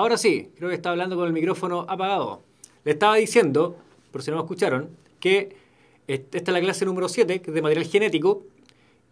Ahora sí, creo que estaba hablando con el micrófono apagado. Le estaba diciendo, por si no me escucharon, que esta es la clase número 7, que es de material genético,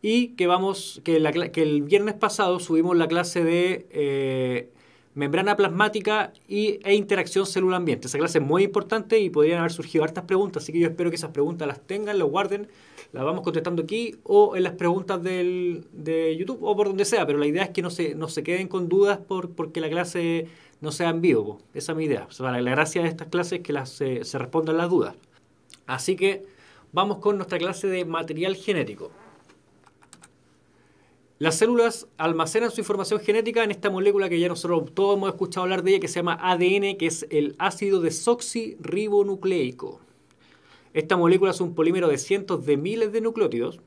y que el viernes pasado subimos la clase de membrana plasmática e interacción célula-ambiente. Esa clase es muy importante y podrían haber surgido hartas preguntas, así que yo espero que esas preguntas las tengan, las guarden, las vamos contestando aquí o en las preguntas de YouTube o por donde sea, pero la idea es que no se queden con dudas porque la clase no sea en vivo. Esa es mi idea. O sea, la gracia de estas clases es que se respondan las dudas. Así que vamos con nuestra clase de material genético. Las células almacenan su información genética en esta molécula que ya nosotros todos hemos escuchado hablar de ella, que se llama ADN, que es el ácido desoxirribonucleico. Esta molécula es un polímero de cientos de miles de nucleótidos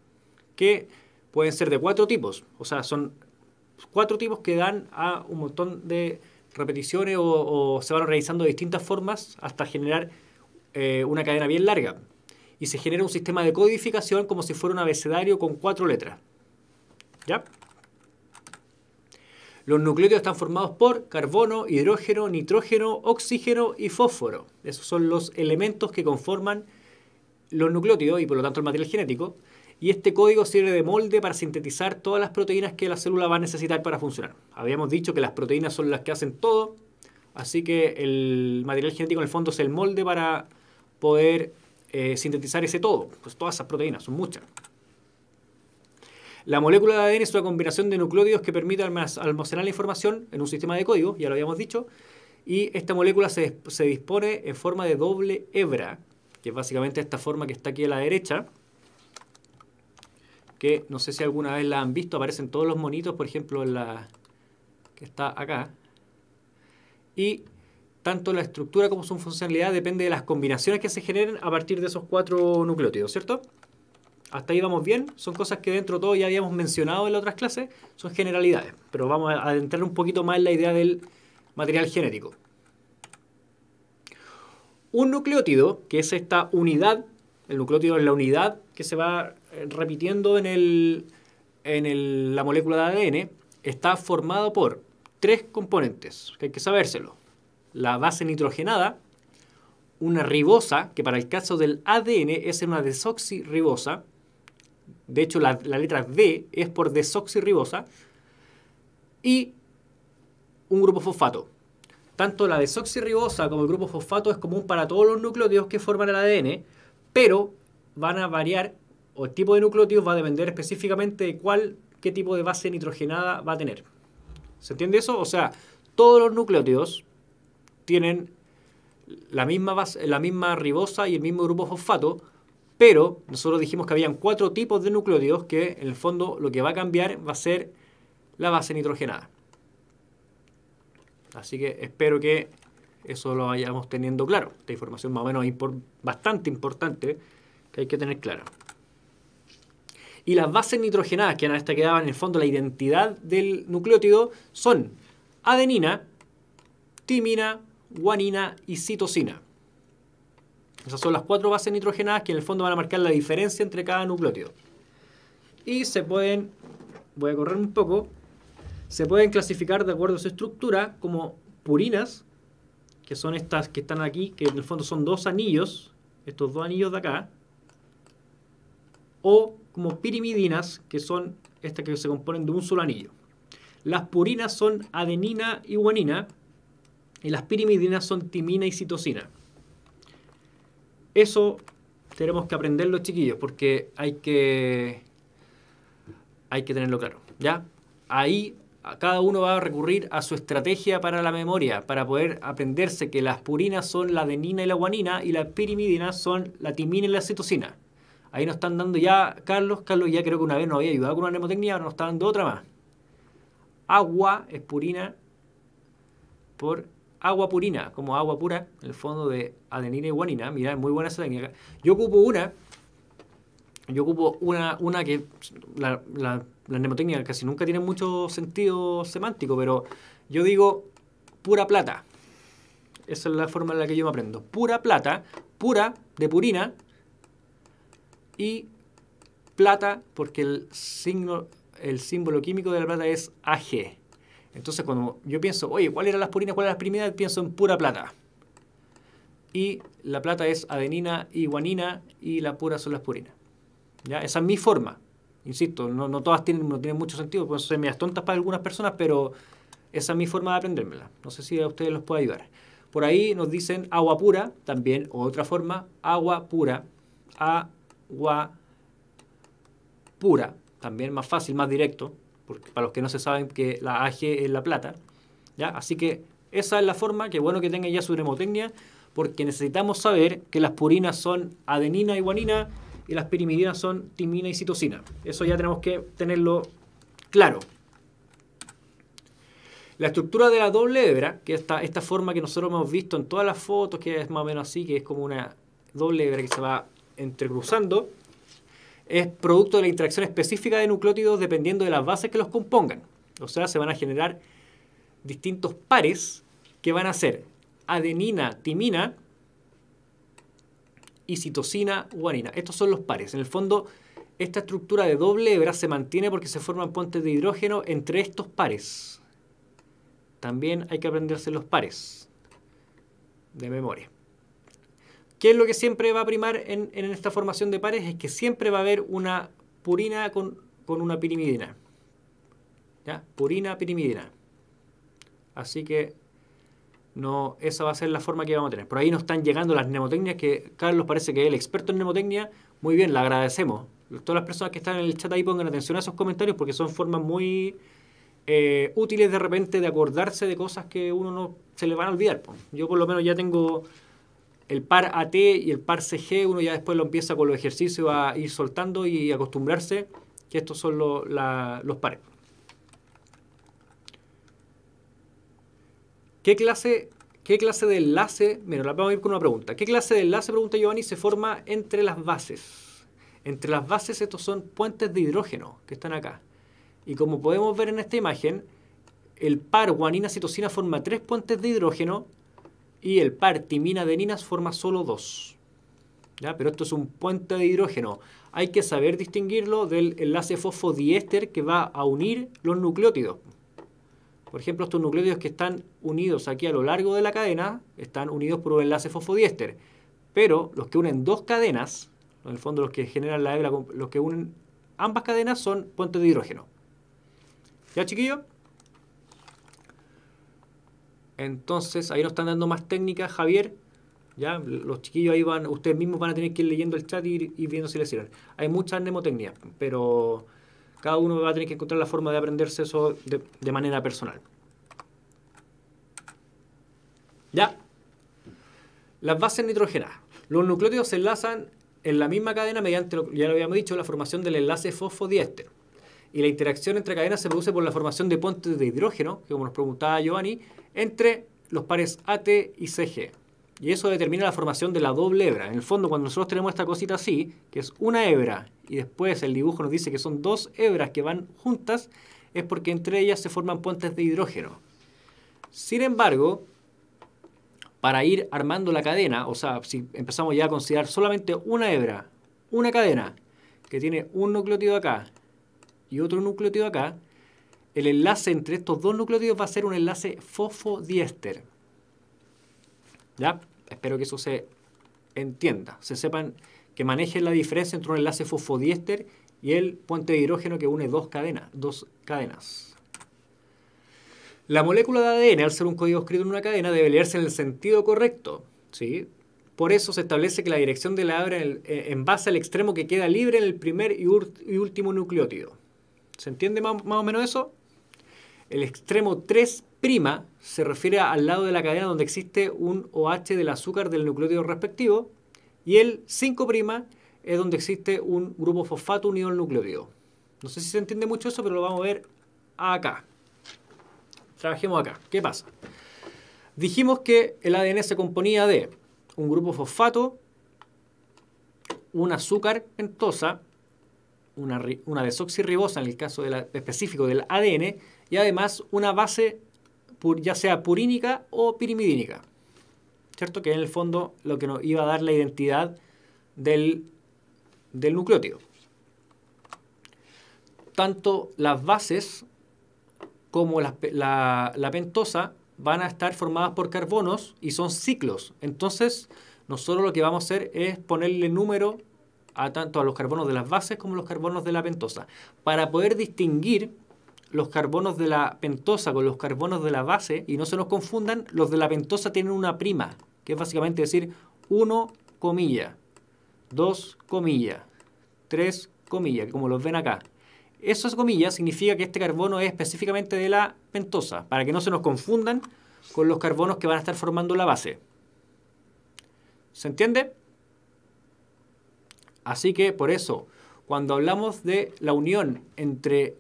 que pueden ser de 4 tipos. O sea, son 4 tipos que dan a un montón de repeticiones o se van realizando de distintas formas hasta generar una cadena bien larga. Y se genera un sistema de codificación como si fuera un abecedario con 4 letras. ¿Ya? Los nucleótidos están formados por carbono, hidrógeno, nitrógeno, oxígeno y fósforo. Esos son los elementos que conforman los nucleótidos y por lo tanto el material genético. Y este código sirve de molde para sintetizar todas las proteínas que la célula va a necesitar para funcionar. Habíamos dicho que las proteínas son las que hacen todo, así que el material genético en el fondo es el molde para poder sintetizar ese todo. Pues todas esas proteínas, son muchas. La molécula de ADN es una combinación de nucleótidos que permite almacenar la información en un sistema de código, ya lo habíamos dicho, y esta molécula se dispone en forma de doble hebra, que es básicamente esta forma que está aquí a la derecha, que no sé si alguna vez la han visto, aparecen todos los monitos, por ejemplo, en la que está acá. Y tanto la estructura como su funcionalidad depende de las combinaciones que se generen a partir de esos 4 nucleótidos, ¿cierto? Hasta ahí vamos bien, son cosas que dentro de todo ya habíamos mencionado en las otras clases, son generalidades, pero vamos a adentrar un poquito más en la idea del material genético. Un nucleótido, que es esta unidad, el nucleótido es la unidad que se va repitiendo en la molécula de ADN, está formado por 3 componentes, que hay que sabérselo. La base nitrogenada, una ribosa, que para el caso del ADN es una desoxirribosa. De hecho, la letra D es por desoxirribosa. Y un grupo fosfato. Tanto la desoxirribosa como el grupo fosfato es común para todos los nucleótidos que forman el ADN, pero van a variar, o el tipo de nucleótidos va a depender específicamente de qué tipo de base nitrogenada va a tener. ¿Se entiende eso? O sea, todos los nucleótidos tienen la misma ribosa y el mismo grupo fosfato, pero nosotros dijimos que habían 4 tipos de nucleótidos que en el fondo lo que va a cambiar va a ser la base nitrogenada. Así que espero que eso lo vayamos teniendo claro. Esta información más o menos bastante importante que hay que tener clara. Y las bases nitrogenadas, que eran estas que daban en el fondo la identidad del nucleótido, son adenina, timina, guanina y citosina. Esas son las 4 bases nitrogenadas que en el fondo van a marcar la diferencia entre cada nucleótido. Y voy a correr un poco, se pueden clasificar de acuerdo a su estructura como purinas, que son estas que están aquí, que en el fondo son 2 anillos, estos 2 anillos de acá, o como pirimidinas, que son estas que se componen de un solo anillo. Las purinas son adenina y guanina, y las pirimidinas son timina y citosina. Eso tenemos que aprenderlo, chiquillos, porque hay que tenerlo claro, ¿ya? Ahí cada uno va a recurrir a su estrategia para la memoria, para poder aprenderse que las purinas son la adenina y la guanina, y las pirimidinas son la timina y la citosina. Ahí nos están dando ya, Carlos ya creo que una vez nos había ayudado con una mnemotecnia, ahora nos está dando otra más. Agua es purina por agua purina, como agua pura, en el fondo de adenina y guanina. Mirá, es muy buena esa técnica. Yo ocupo una que la mnemotecnia casi nunca tiene mucho sentido semántico, pero yo digo pura plata. Esa es la forma en la que yo me aprendo. Pura plata, pura de purina, y plata porque el símbolo químico de la plata es Ag. Entonces, cuando yo pienso, oye, ¿cuáles eran las purinas, cuáles eran las pirimidinas? Pienso en pura plata. Y la plata es adenina y guanina y la pura son las purinas. ¿Ya? Esa es mi forma. Insisto, no todas no tienen mucho sentido, pueden ser medias tontas para algunas personas, pero esa es mi forma de aprendérmela. No sé si a ustedes los puede ayudar. Por ahí nos dicen agua pura, también, o otra forma, agua pura, agua pura, también más fácil, más directo, porque para los que no se saben que la AG es la plata, ¿ya? Así que esa es la forma, que bueno que tengan ya su mnemotecnia, porque necesitamos saber que las purinas son adenina y guanina y las pirimidinas son timina y citosina. Eso ya tenemos que tenerlo claro. La estructura de la doble hebra, que es esta forma que nosotros hemos visto en todas las fotos, que es más o menos así, que es como una doble hebra que se va entrecruzando, es producto de la interacción específica de nucleótidos dependiendo de las bases que los compongan. O sea, se van a generar distintos pares que van a ser adenina, timina y citosina, guanina. Estos son los pares. En el fondo, esta estructura de doble hebra se mantiene porque se forman puentes de hidrógeno entre estos pares. También hay que aprenderse los pares de memoria. ¿Qué es lo que siempre va a primar en esta formación de pares? Es que siempre va a haber una purina con una pirimidina. ¿Ya? Purina, pirimidina. Así que no, esa va a ser la forma que vamos a tener. Por ahí nos están llegando las mnemotecnias, que Carlos parece que es el experto en mnemotecnia. Muy bien, le agradecemos. Todas las personas que están en el chat ahí pongan atención a esos comentarios porque son formas muy útiles de repente de acordarse de cosas que uno no se le van a olvidar. Yo por lo menos ya tengo el par AT y el par CG, uno ya después lo empieza con los ejercicios a ir soltando y acostumbrarse que estos son los pares. ¿Qué clase de enlace? Mira, vamos a ir con una pregunta. ¿Qué clase de enlace, pregunta Giovanni, se forma entre las bases? Entre las bases estos son puentes de hidrógeno que están acá. Y como podemos ver en esta imagen, el par guanina-citosina forma 3 puentes de hidrógeno y el par timina-adeninas forma solo 2. ¿Ya? Pero esto es un puente de hidrógeno. Hay que saber distinguirlo del enlace fosfodiéster que va a unir los nucleótidos. Por ejemplo, estos nucleótidos que están unidos aquí a lo largo de la cadena están unidos por un enlace fosfodiéster. Pero los que unen dos cadenas, en el fondo los que generan la hebra, los que unen ambas cadenas son puentes de hidrógeno. ¿Ya, chiquillos? Entonces, ahí nos están dando más técnicas, Javier. Ya, los chiquillos ahí van, ustedes mismos van a tener que ir leyendo el chat y viendo si les sirven. Hay muchas mnemotecnias, pero cada uno va a tener que encontrar la forma de aprenderse eso de manera personal. Ya. Las bases nitrogenadas. Los nucleótidos se enlazan en la misma cadena mediante, ya lo habíamos dicho, la formación del enlace fosfodiéster. Y la interacción entre cadenas se produce por la formación de puentes de hidrógeno, que como nos preguntaba Giovanni, entre los pares AT y CG. Y eso determina la formación de la doble hebra. En el fondo, cuando nosotros tenemos esta cosita así, que es una hebra, y después el dibujo nos dice que son dos hebras que van juntas, es porque entre ellas se forman puentes de hidrógeno. Sin embargo, para ir armando la cadena, o sea, si empezamos ya a considerar solamente una hebra, una cadena, que tiene un nucleótido acá y otro nucleótido acá, el enlace entre estos dos nucleótidos va a ser un enlace fosfodiéster. ¿Ya? Espero que eso se entienda, se sepan, que manejen la diferencia entre un enlace fosfodiéster y el puente de hidrógeno que une dos cadenas. La molécula de ADN, al ser un código escrito en una cadena, debe leerse en el sentido correcto, ¿sí? Por eso se establece que la dirección de la hebra en base al extremo que queda libre en el primer y último nucleótido. ¿Se entiende más o menos eso? El extremo 3' se refiere al lado de la cadena donde existe un OH del azúcar del nucleótido respectivo y el 5' es donde existe un grupo fosfato unido al nucleótido. No sé si se entiende mucho eso, pero lo vamos a ver acá. Trabajemos acá. ¿Qué pasa? Dijimos que el ADN se componía de un grupo fosfato, un azúcar pentosa, una desoxirribosa en el caso específico del ADN, y además una base ya sea purínica o pirimidínica, ¿cierto? Que en el fondo lo que nos iba a dar la identidad del nucleótido. Tanto las bases como la pentosa van a estar formadas por carbonos y son ciclos. Entonces, nosotros lo que vamos a hacer es ponerle número a tanto a los carbonos de las bases como los carbonos de la pentosa. Para poder distinguir los carbonos de la pentosa con los carbonos de la base y no se nos confundan, los de la pentosa tienen una prima, que es básicamente decir 1, 2, 3, como los ven acá. Esas comillas significa que este carbono es específicamente de la pentosa, para que no se nos confundan con los carbonos que van a estar formando la base. ¿Se entiende? Así que por eso, cuando hablamos de la unión entre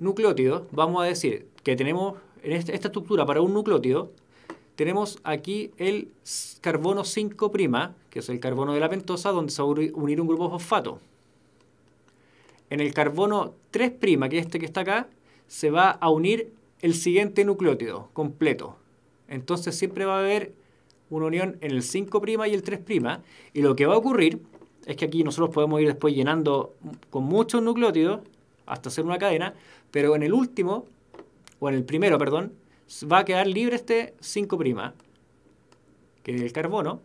nucleótidos, vamos a decir que tenemos en esta estructura para un nucleótido, tenemos aquí el carbono 5', que es el carbono de la pentosa, donde se va a unir un grupo fosfato. En el carbono 3', que es este que está acá, se va a unir el siguiente nucleótido completo. Entonces siempre va a haber una unión en el 5' y el 3'. Y lo que va a ocurrir es que aquí nosotros podemos ir después llenando con muchos nucleótidos hasta hacer una cadena, pero en el último, o en el primero, perdón, va a quedar libre este 5', que es el carbono,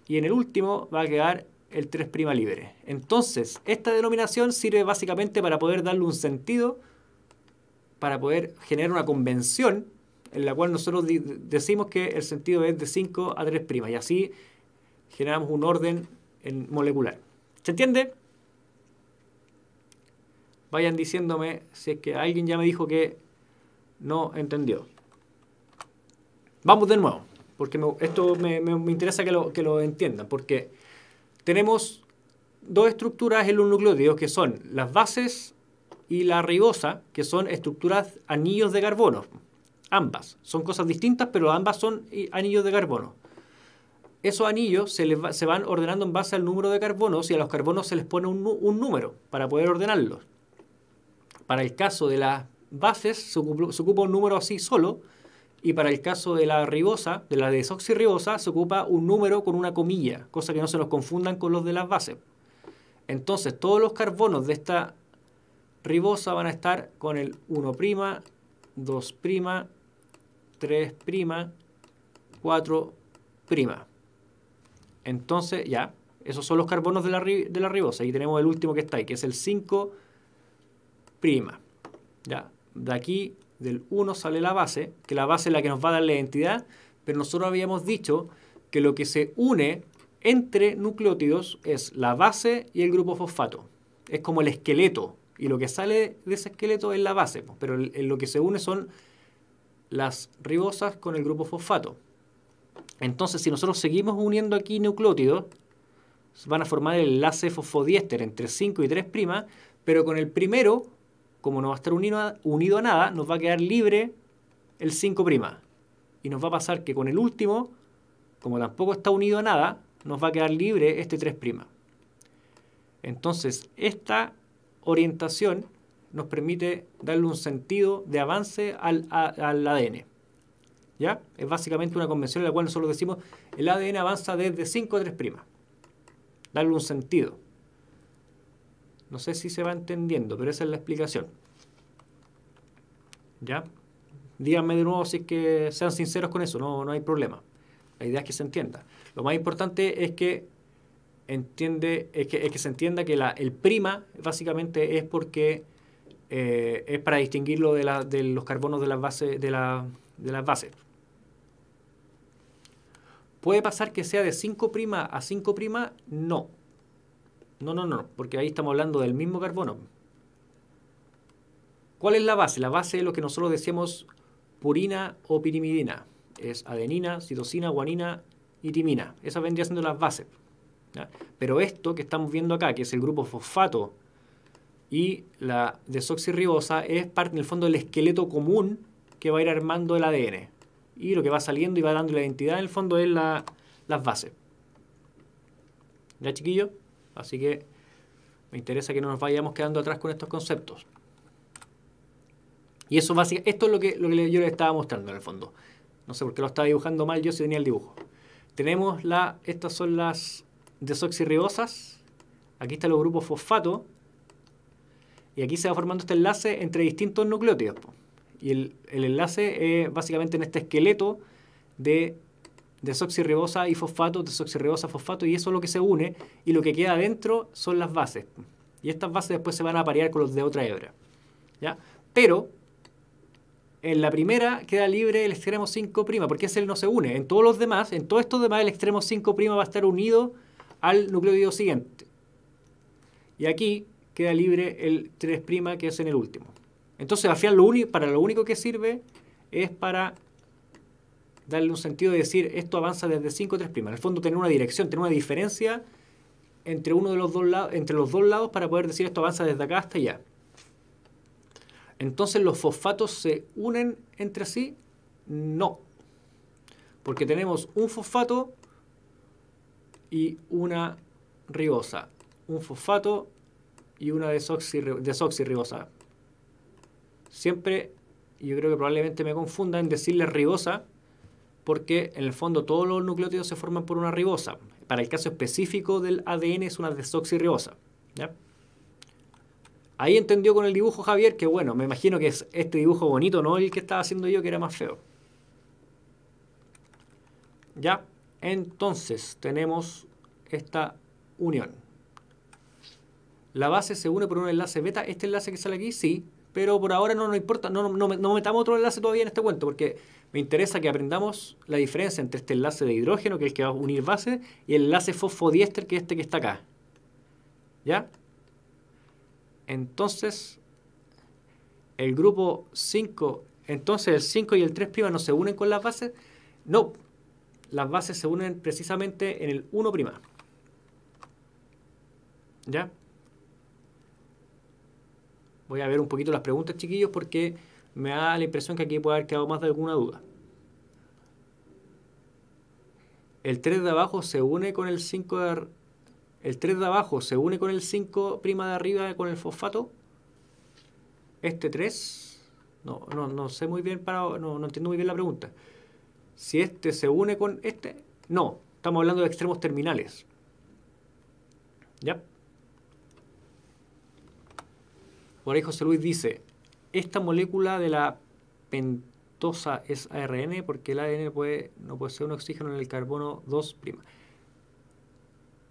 y en el último va a quedar el 3' libre. Entonces, esta denominación sirve básicamente para poder darle un sentido, para poder generar una convención en la cual nosotros decimos que el sentido es de 5 a 3', y así generamos un orden molecular. ¿Se entiende? Vayan diciéndome si es que alguien ya me dijo que no entendió. Vamos de nuevo, porque esto me interesa que lo entiendan, porque tenemos dos estructuras en los nucleótidos que son las bases y la ribosa, que son estructuras anillos de carbono. Ambas son cosas distintas, pero ambas son anillos de carbono. Esos anillos se van ordenando en base al número de carbonos y a los carbonos se les pone un número para poder ordenarlos. Para el caso de las bases se ocupa un número así solo, y para el caso de la ribosa, de la desoxirribosa, se ocupa un número con una comilla, cosa que no se nos confundan con los de las bases. Entonces, todos los carbonos de esta ribosa van a estar con el 1', 2', 3', 4'. Entonces, ya, esos son los carbonos de la ribosa. Y tenemos el último que está ahí, que es el 5'. Ya, de aquí del 1 sale la base, que la base es la que nos va a dar la identidad, pero nosotros habíamos dicho que lo que se une entre nucleótidos es la base y el grupo fosfato. Es como el esqueleto, y lo que sale de ese esqueleto es la base, pero lo que se une son las ribosas con el grupo fosfato. Entonces, si nosotros seguimos uniendo aquí nucleótidos, van a formar el enlace fosfodiéster entre 5 y 3', pero con el primero, como no va a estar unido a nada, nos va a quedar libre el 5'. Y nos va a pasar que con el último, como tampoco está unido a nada, nos va a quedar libre este 3'. Entonces, esta orientación nos permite darle un sentido de avance al ADN. ¿Ya? Es básicamente una convención en la cual nosotros decimos el ADN avanza desde 5 a 3'. Darle un sentido. No sé si se va entendiendo, pero esa es la explicación. ¿Ya? Díganme de nuevo si es que sean sinceros con eso, no hay problema. La idea es que se entienda. Lo más importante es que se entienda que el prima básicamente es porque es para distinguirlo de los carbonos de las bases. ¿Puede pasar que sea de 5' a 5'? No. No, porque ahí estamos hablando del mismo carbono. ¿Cuál es la base? La base es lo que nosotros decíamos purina o pirimidina. Es adenina, citosina, guanina y timina. Esas vendrían siendo las bases. ¿Ya? Pero esto que estamos viendo acá, que es el grupo fosfato y la desoxirribosa, es parte en el fondo del esqueleto común que va a ir armando el ADN. Y lo que va saliendo y va dando la identidad en el fondo es las bases. ¿Ya, chiquillos? Así que me interesa que no nos vayamos quedando atrás con estos conceptos. Y eso básicamente, esto es lo que yo les estaba mostrando en el fondo. No sé por qué lo estaba dibujando mal yo si tenía el dibujo. Tenemos estas son las desoxirribosas. Aquí están los grupos fosfato. Y aquí se va formando este enlace entre distintos nucleótidos. Y el enlace es básicamente en este esqueleto de desoxirribosa y fosfato, desoxirribosa, fosfato, y eso es lo que se une, y lo que queda adentro son las bases. Y estas bases después se van a aparear con los de otra hebra. ¿Ya? Pero en la primera queda libre el extremo 5', porque ese no se une. En todos los demás, en todos estos demás, el extremo 5' va a estar unido al nucleótido siguiente. Y aquí queda libre el 3', que es en el último. Entonces, al final, para lo único que sirve es para darle un sentido de decir esto avanza desde 5 a 3'. En el fondo, tener una dirección, tener una diferencia entre uno de los dos lados, entre los dos lados, para poder decir esto avanza desde acá hasta allá. Entonces, ¿los fosfatos se unen entre sí? No. Porque tenemos un fosfato y una ribosa. Un fosfato y una desoxirribosa. Siempre, yo creo que probablemente me confunda en decirle ribosa, porque en el fondo todos los nucleótidos se forman por una ribosa. Para el caso específico del ADN es una desoxirribosa. ¿Ya? Ahí entendió con el dibujo Javier que, bueno, me imagino que es este dibujo bonito, no el que estaba haciendo yo, que era más feo. ¿Ya? Entonces tenemos esta unión. La base se une por un enlace beta. Este enlace que sale aquí, sí, pero por ahora no nos importa. No metamos otro enlace todavía en este cuento, porque me interesa que aprendamos la diferencia entre este enlace de hidrógeno, que es el que va a unir bases, y el enlace fosfodiéster, que es este que está acá. ¿Ya? Entonces, el grupo 5, entonces el 5 y el 3' no se unen con las bases. No, las bases se unen precisamente en el 1'. ¿Ya? Voy a ver un poquito las preguntas, chiquillos, porque me da la impresión que aquí puede haber quedado más de alguna duda. El 3 de abajo se une con el 5 de... El 3 de abajo se une con el 5' de arriba con el fosfato. Este 3... No sé muy bien, no entiendo muy bien la pregunta. Si este se une con este... No, estamos hablando de extremos terminales. ¿Ya? Por ahí José Luis dice, esta molécula de la pentosa es ARN porque el ADN no puede ser un oxígeno en el carbono 2'.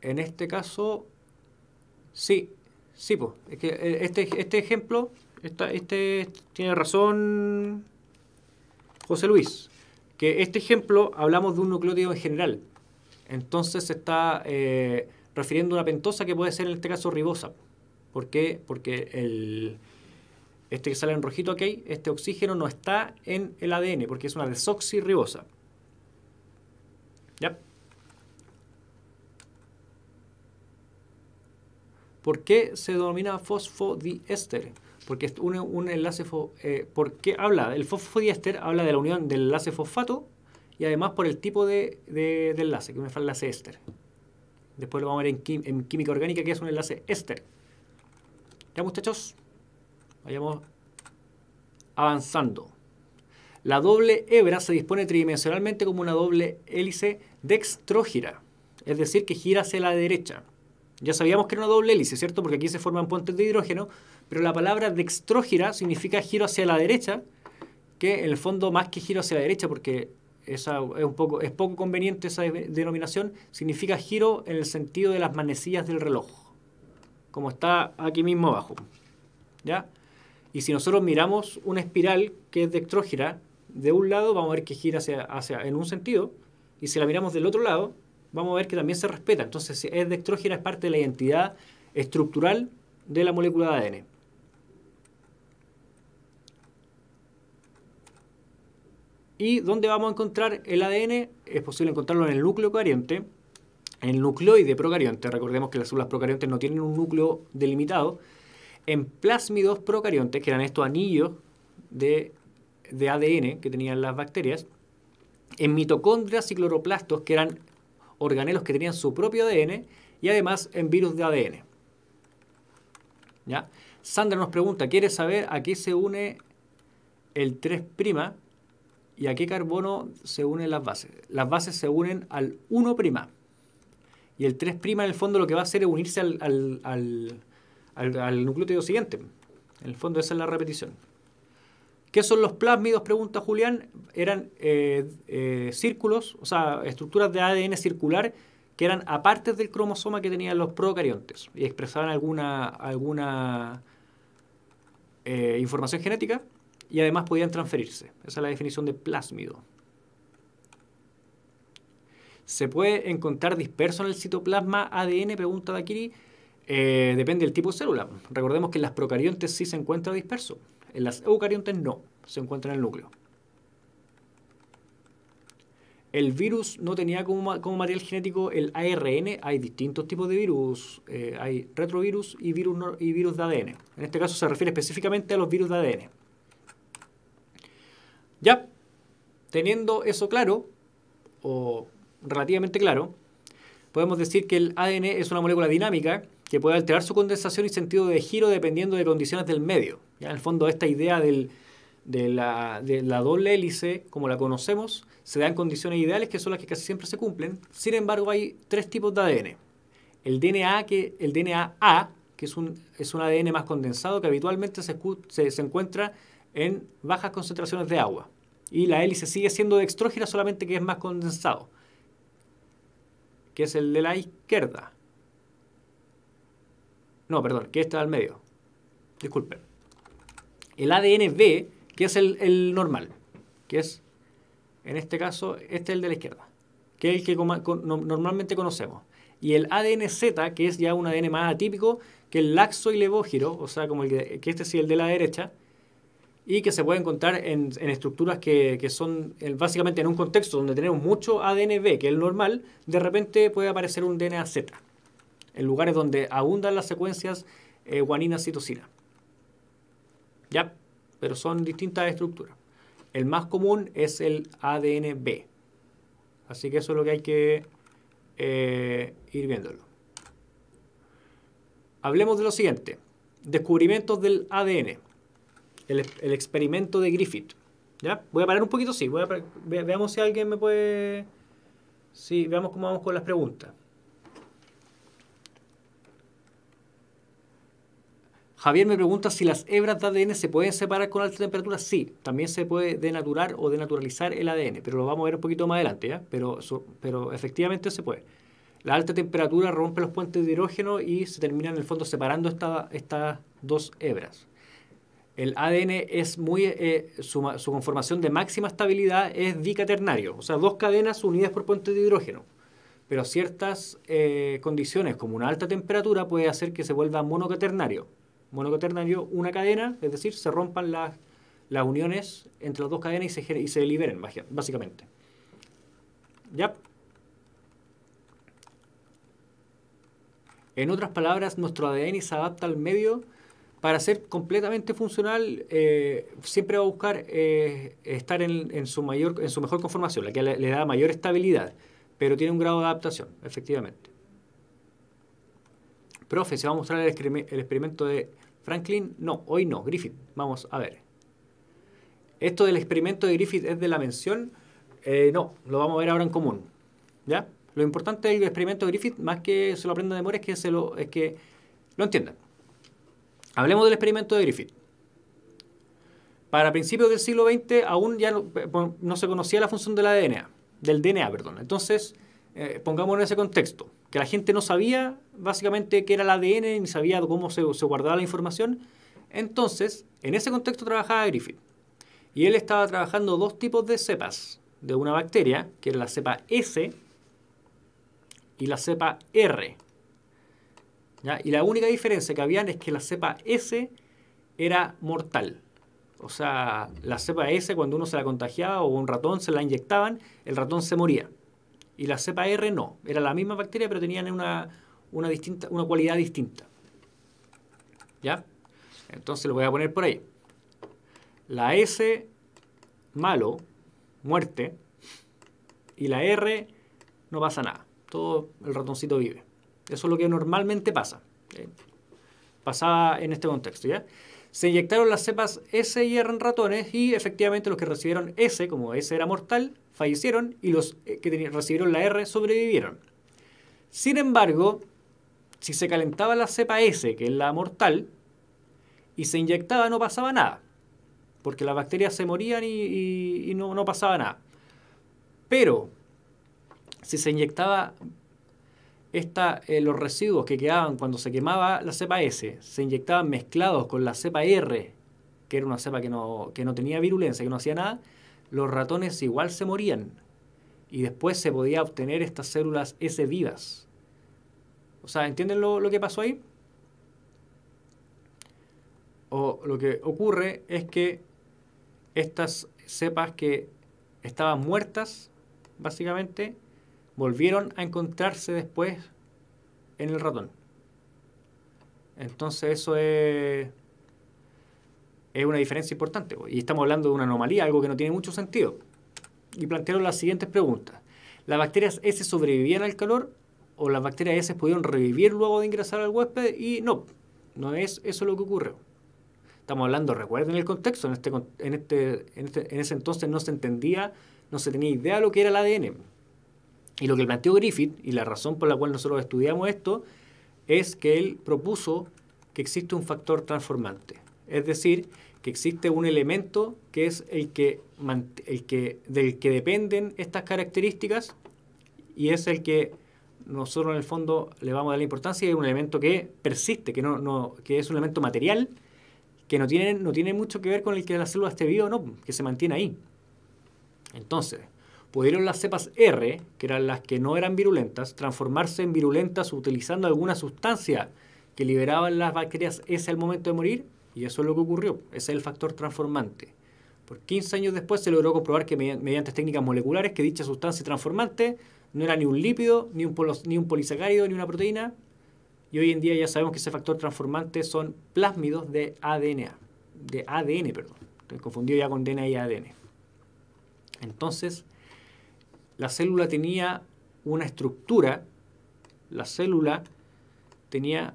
En este caso, sí, pues. Es que este ejemplo, tiene razón José Luis, que este ejemplo hablamos de un nucleótido en general. Entonces se está refiriendo a una pentosa que puede ser en este caso ribosa. ¿Por qué? Porque este que sale en rojito aquí, este oxígeno no está en el ADN, porque es una desoxirribosa. ¿Ya? ¿Por qué se denomina fosfodiéster? Porque es un enlace... ¿Por qué habla? El fosfodiéster habla de la unión del enlace fosfato y además por el tipo de enlace, que es un enlace éster. Después lo vamos a ver en química orgánica, que es un enlace éster. ¿Ya, muchachos? Vayamos avanzando. La doble hebra se dispone tridimensionalmente como una doble hélice dextrógira, es decir, que gira hacia la derecha. Ya sabíamos que era una doble hélice, ¿cierto? Porque aquí se forman puentes de hidrógeno, pero la palabra dextrógira significa giro hacia la derecha, que en el fondo más que giro hacia la derecha, porque es poco conveniente esa denominación, significa giro en el sentido de las manecillas del reloj, como está aquí mismo abajo. ¿Ya? Y si nosotros miramos una espiral que es dextrógira, de un lado vamos a ver que gira en un sentido, y si la miramos del otro lado, vamos a ver que también se respeta. Entonces, si es dextrógira, es parte de la identidad estructural de la molécula de ADN. ¿Y dónde vamos a encontrar el ADN? Es posible encontrarlo en el núcleo eucarionte, en el nucleoide procarionte. Recordemos que las células procariontes no tienen un núcleo delimitado. En plásmidos procariontes, que eran estos anillos de ADN que tenían las bacterias. En mitocondrias y cloroplastos, que eran organelos que tenían su propio ADN. Y además en virus de ADN. ¿Ya? Sandra nos pregunta, ¿quiere saber a qué se une el 3' y a qué carbono se unen las bases? Las bases se unen al 1'. Y el 3' en el fondo lo que va a hacer es unirse al nucleótido siguiente. En el fondo esa es la repetición. ¿Qué son los plásmidos? Pregunta Julián. Eran círculos, o sea, estructuras de ADN circular que eran apartes del cromosoma que tenían los procariontes y expresaban alguna información genética y además podían transferirse. Esa es la definición de plásmido. ¿Se puede encontrar disperso en el citoplasma ADN? Pregunta Dakiri. Depende del tipo de célula. Recordemos que en las procariontes sí se encuentra disperso. En las eucariontes no, se encuentra en el núcleo. El virus no tenía como material genético el ARN. Hay distintos tipos de virus. Hay retrovirus y virus de ADN. En este caso se refiere específicamente a los virus de ADN. Ya, teniendo eso claro, o relativamente claro, podemos decir que el ADN es una molécula dinámica que puede alterar su condensación y sentido de giro dependiendo de condiciones del medio. ¿Ya? En el fondo, esta idea de la doble hélice, como la conocemos, se da en condiciones ideales que son las que casi siempre se cumplen. Sin embargo, hay tres tipos de ADN. El DNA A, que es un ADN más condensado que habitualmente se encuentra en bajas concentraciones de agua. Y la hélice sigue siendo dextrógena, solamente que es más condensado, que es el de la izquierda. No, perdón, que está al medio. Disculpen. El ADN B, que es el normal, que es, en este caso, este es el de la izquierda, que es el que normalmente conocemos. Y el ADN Z, que es ya un ADN más atípico, que el laxo y levógiro, o sea, como que este sí es el de la derecha, y que se puede encontrar en estructuras que son básicamente en un contexto donde tenemos mucho ADN B, que es el normal, de repente puede aparecer un DNA Z, en lugares donde abundan las secuencias guanina-citosina. ¿Ya? Pero son distintas estructuras. El más común es el ADN B. Así que eso es lo que hay que ir viéndolo. Hablemos de lo siguiente. Descubrimientos del ADN. El experimento de Griffith. ¿Ya? Voy a parar un poquito, sí. Veamos si alguien me puede... Sí, veamos cómo vamos con las preguntas. Javier me pregunta si las hebras de ADN se pueden separar con alta temperatura. Sí, también se puede denaturar o denaturalizar el ADN, pero lo vamos a ver un poquito más adelante, ¿ya? Pero efectivamente se puede. La alta temperatura rompe los puentes de hidrógeno y se termina en el fondo separando estas dos hebras. El ADN es su conformación de máxima estabilidad es bicaternario, o sea, dos cadenas unidas por puentes de hidrógeno. Pero ciertas condiciones, como una alta temperatura, puede hacer que se vuelva monocaternario. Monocaternario, una cadena, es decir, se rompan las uniones entre las dos cadenas y se liberen, básicamente. ¿Ya? En otras palabras, nuestro ADN se adapta al medio para ser completamente funcional. Siempre va a buscar estar en su mejor conformación, la que le da mayor estabilidad, pero tiene un grado de adaptación, efectivamente. Profe, ¿se va a mostrar el experimento de Franklin? No, hoy no, Griffith. Vamos a ver. ¿Esto del experimento de Griffith es de la mención? No, lo vamos a ver ahora en común. ¿Ya? Lo importante del experimento de Griffith, más que se lo aprendan de memoria, es que lo entiendan. Hablemos del experimento de Griffith. Para principios del siglo XX aún ya no se conocía la función del DNA, perdón. Entonces, pongámonos en ese contexto, que la gente no sabía básicamente qué era el ADN, ni sabía cómo se guardaba la información. Entonces, en ese contexto trabajaba Griffith. Y él estaba trabajando dos tipos de cepas de una bacteria, que era la cepa S y la cepa R. ¿Ya? Y la única diferencia que habían es que la cepa S era mortal. O sea, la cepa S, cuando uno se la contagiaba o un ratón se la inyectaban, el ratón se moría. Y la cepa R no. Era la misma bacteria, pero tenían una cualidad distinta. ¿Ya? Entonces lo voy a poner por ahí. La S, malo, muerte. Y la R, no pasa nada. Todo el ratoncito vive. Eso es lo que normalmente pasa. Pasaba en este contexto, ¿ya? Se inyectaron las cepas S y R en ratones y efectivamente los que recibieron S, como S era mortal, fallecieron y los que recibieron la R sobrevivieron. Sin embargo, si se calentaba la cepa S, que es la mortal, y se inyectaba, no pasaba nada, porque las bacterias se morían y no pasaba nada. Pero si se inyectaba los residuos que quedaban cuando se quemaba la cepa S, se inyectaban mezclados con la cepa R, que era una cepa que no tenía virulencia, que no hacía nada, los ratones igual se morían. Y después se podía obtener estas células S vivas. O sea, ¿entienden lo que pasó ahí? O lo que ocurre es que estas cepas que estaban muertas, básicamente, volvieron a encontrarse después en el ratón. Entonces eso es una diferencia importante. Y estamos hablando de una anomalía, algo que no tiene mucho sentido. Y plantearon las siguientes preguntas. ¿Las bacterias S sobrevivían al calor o las bacterias S pudieron revivir luego de ingresar al huésped? Y no es eso lo que ocurrió. Estamos hablando, recuerden el contexto, en ese entonces no se entendía, no se tenía idea de lo que era el ADN. Y lo que planteó Griffith, y la razón por la cual nosotros estudiamos esto, es que él propuso que existe un factor transformante. Es decir, que existe un elemento que es del que dependen estas características y es el que nosotros en el fondo le vamos a dar la importancia, y es un elemento que persiste, que es un elemento material que no tiene mucho que ver con el que la célula esté viva o no, que se mantiene ahí. Entonces, pudieron las cepas R, que eran las que no eran virulentas, transformarse en virulentas utilizando alguna sustancia que liberaban las bacterias S al momento de morir, y eso es lo que ocurrió. Ese es el factor transformante. Por 15 años después se logró comprobar que mediante técnicas moleculares que dicha sustancia transformante no era ni un lípido, ni un polisacárido, ni una proteína, y hoy en día ya sabemos que ese factor transformante son plásmidos de ADN. Estoy confundido ya con DNA y ADN. Entonces, la célula tenía una estructura, la célula tenía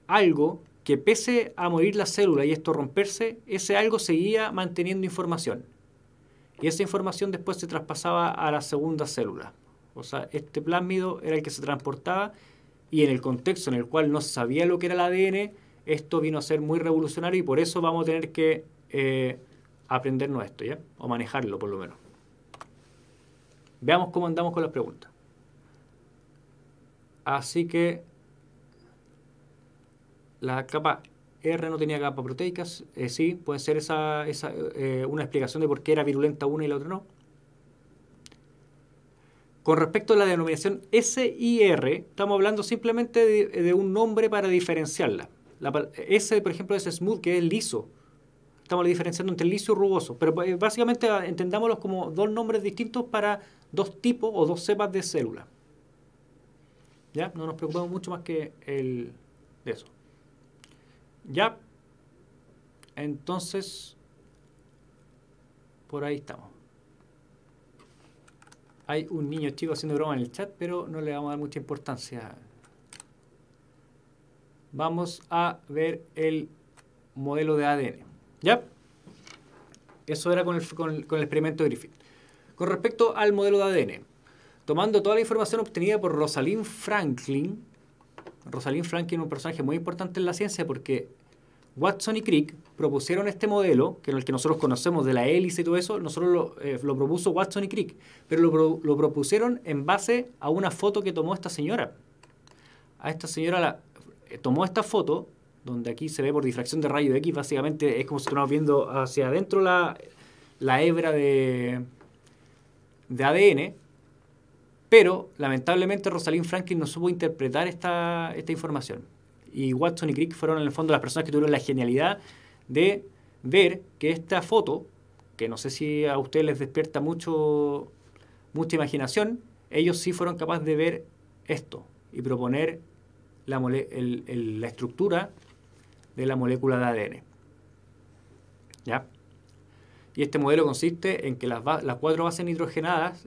algo que pese a morir la célula y esto romperse, ese algo seguía manteniendo información. Y esa información después se traspasaba a la segunda célula. O sea, este plásmido era el que se transportaba, y en el contexto en el cual no se sabía lo que era el ADN, esto vino a ser muy revolucionario y por eso vamos a tener que aprendernos esto, ¿ya? O manejarlo por lo menos. Veamos cómo andamos con las preguntas. Así que la capa R no tenía capa proteica. Sí, puede ser una explicación de por qué era virulenta una y la otra no. Con respecto a la denominación SIR, estamos hablando simplemente de un nombre para diferenciarla. S, por ejemplo, es smooth, que es liso. Estamos diferenciando entre liso y rugoso. Pero básicamente entendámoslos como dos nombres distintos para dos tipos o dos cepas de célula. ¿Ya? No nos preocupamos mucho más que de eso. ¿Ya? Entonces, por ahí estamos. Hay un niño chico haciendo broma en el chat, pero no le vamos a dar mucha importancia. Vamos a ver el modelo de ADN. ¿Ya? Eso era con el experimento de Griffith. Con respecto al modelo de ADN, tomando toda la información obtenida por Rosalind Franklin es un personaje muy importante en la ciencia porque Watson y Crick propusieron este modelo, que en el que nosotros conocemos de la hélice y todo eso, nosotros lo propuso Watson y Crick, pero lo propusieron en base a una foto que tomó esta señora. A esta señora tomó esta foto, donde aquí se ve por difracción de rayo X, básicamente es como si estuviéramos viendo hacia adentro la hebra de ADN, pero lamentablemente Rosalind Franklin no supo interpretar esta información. Y Watson y Crick fueron en el fondo las personas que tuvieron la genialidad de ver que esta foto, que no sé si a ustedes les despierta mucha imaginación, ellos sí fueron capaces de ver esto y proponer la estructura de la molécula de ADN. ¿Ya? Y este modelo consiste en que las 4 bases nitrogenadas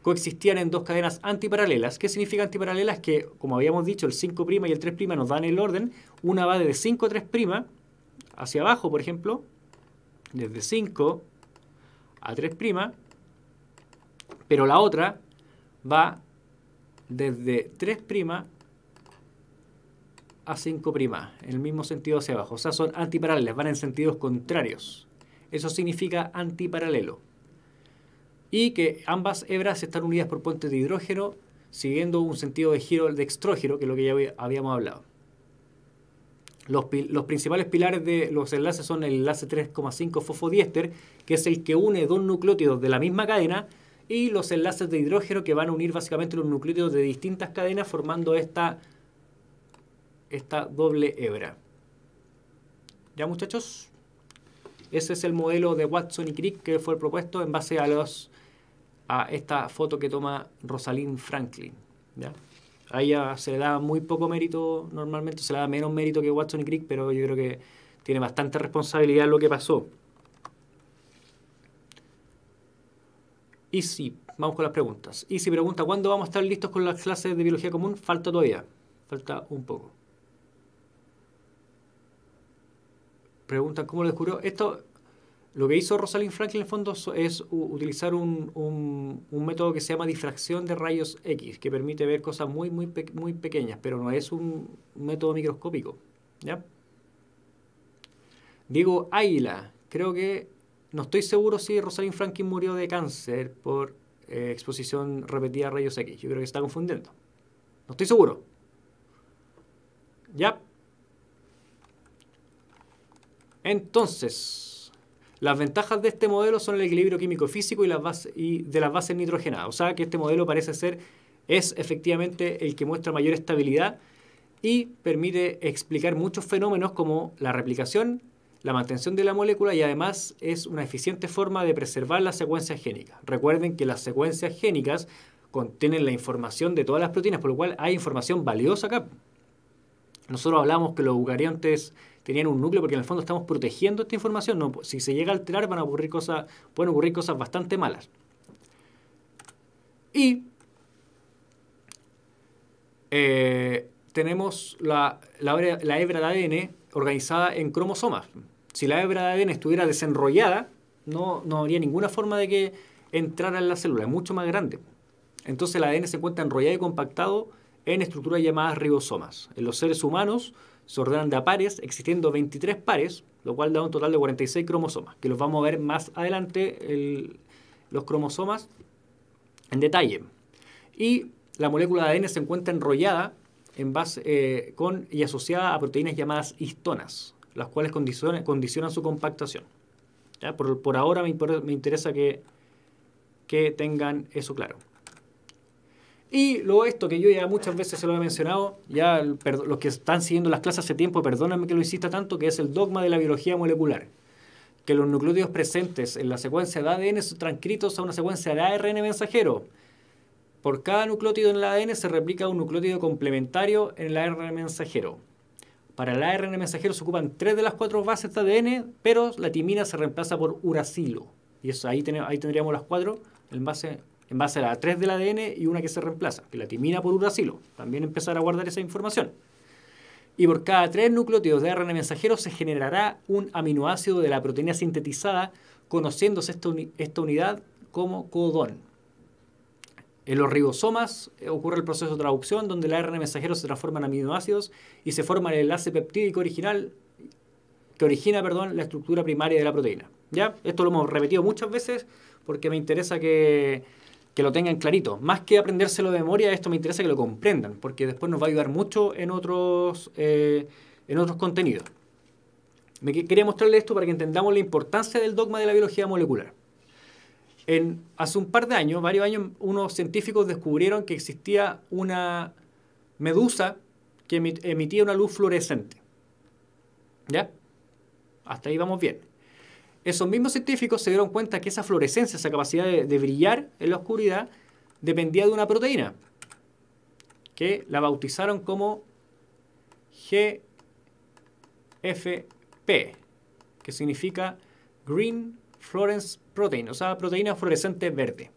coexistían en 2 cadenas antiparalelas. ¿Qué significa antiparalelas? Que, como habíamos dicho, el 5' y el 3' nos dan el orden. Una va de 5 a 3' hacia abajo, por ejemplo, desde 5 a 3', pero la otra va desde 3' A5', en el mismo sentido hacia abajo. O sea, son antiparalelas, van en sentidos contrarios. Eso significa antiparalelo. Y que ambas hebras están unidas por puentes de hidrógeno, siguiendo un sentido de giro de dextrógeno, que es lo que ya habíamos hablado. Los principales pilares de los enlaces son el enlace 3,5 fosfodiéster, que es el que une dos nucleótidos de la misma cadena, y los enlaces de hidrógeno, que van a unir básicamente los nucleótidos de distintas cadenas, formando esta doble hebra. ¿Ya, muchachos? Ese es el modelo de Watson y Crick que fue propuesto en base a esta foto que toma Rosalind Franklin. ¿Ya? A ella se le da muy poco mérito, normalmente se le da menos mérito que Watson y Crick, pero yo creo que tiene bastante responsabilidad en lo que pasó. Y sí, vamos con las preguntas. Y si pregunta, ¿cuándo vamos a estar listos con las clases de biología común? Falta todavía, falta un poco. Preguntan, ¿cómo lo descubrió? Esto, lo que hizo Rosalind Franklin en el fondo es utilizar un método que se llama difracción de rayos X, que permite ver cosas muy pequeñas, pero no es un método microscópico. ¿Ya? Diego Águila, creo que, no estoy seguro si Rosalind Franklin murió de cáncer por exposición repetida a rayos X. Yo creo que se está confundiendo. No estoy seguro. ¿Ya? Entonces, las ventajas de este modelo son el equilibrio químico-físico y de las bases nitrogenadas. O sea que este modelo parece ser, es efectivamente el que muestra mayor estabilidad y permite explicar muchos fenómenos como la replicación, la mantención de la molécula, y además es una eficiente forma de preservar las secuencias génicas. Recuerden que las secuencias génicas contienen la información de todas las proteínas, por lo cual hay información valiosa acá. Nosotros hablamos que los eucariontes tenían un núcleo porque en el fondo estamos protegiendo esta información. No, si se llega a alterar pueden ocurrir cosas bastante malas. Y tenemos la hebra de ADN organizada en cromosomas. Si la hebra de ADN estuviera desenrollada, no habría ninguna forma de que entrara en la célula, es mucho más grande. Entonces el ADN se encuentra enrollado y compactado en estructuras llamadas ribosomas. En los seres humanos se ordenan de a pares, existiendo 23 pares, lo cual da un total de 46 cromosomas, que los vamos a ver más adelante, los cromosomas, en detalle. Y la molécula de ADN se encuentra enrollada en base, y asociada a proteínas llamadas histonas, las cuales condicionan su compactación. ¿Ya? Por ahora me interesa que tengan eso claro. Y luego esto que yo ya muchas veces se lo he mencionado, ya los que están siguiendo las clases hace tiempo, perdónenme que lo insista tanto, que es el dogma de la biología molecular. Que los nucleótidos presentes en la secuencia de ADN son transcritos a una secuencia de ARN mensajero. Por cada nucleótido en el ADN se replica un nucleótido complementario en el ARN mensajero. Para el ARN mensajero se ocupan 3 de las 4 bases de ADN, pero la timina se reemplaza por uracilo. Y eso, ahí tendríamos las 4 en base a la 3 del ADN y una que se reemplaza, que la timina por uracilo. También empezar a guardar esa información. Y por cada 3 nucleótidos de ARN mensajero se generará un aminoácido de la proteína sintetizada, conociéndose esta unidad como codón. En los ribosomas ocurre el proceso de traducción, donde el ARN mensajero se transforma en aminoácidos y se forma el enlace peptídico original que origina la estructura primaria de la proteína. ¿Ya? Esto lo hemos repetido muchas veces porque me interesa que lo tengan clarito. Más que aprendérselo de memoria, esto me interesa que lo comprendan, porque después nos va a ayudar mucho en otros contenidos. Quería mostrarles esto para que entendamos la importancia del dogma de la biología molecular. Hace un par de años, varios años, unos científicos descubrieron que existía una medusa que emitía una luz fluorescente. ¿Ya? Hasta ahí vamos bien. Esos mismos científicos se dieron cuenta que esa fluorescencia, esa capacidad de brillar en la oscuridad, dependía de una proteína que la bautizaron como GFP, que significa Green Fluorescence Protein, o sea, proteína fluorescente verde.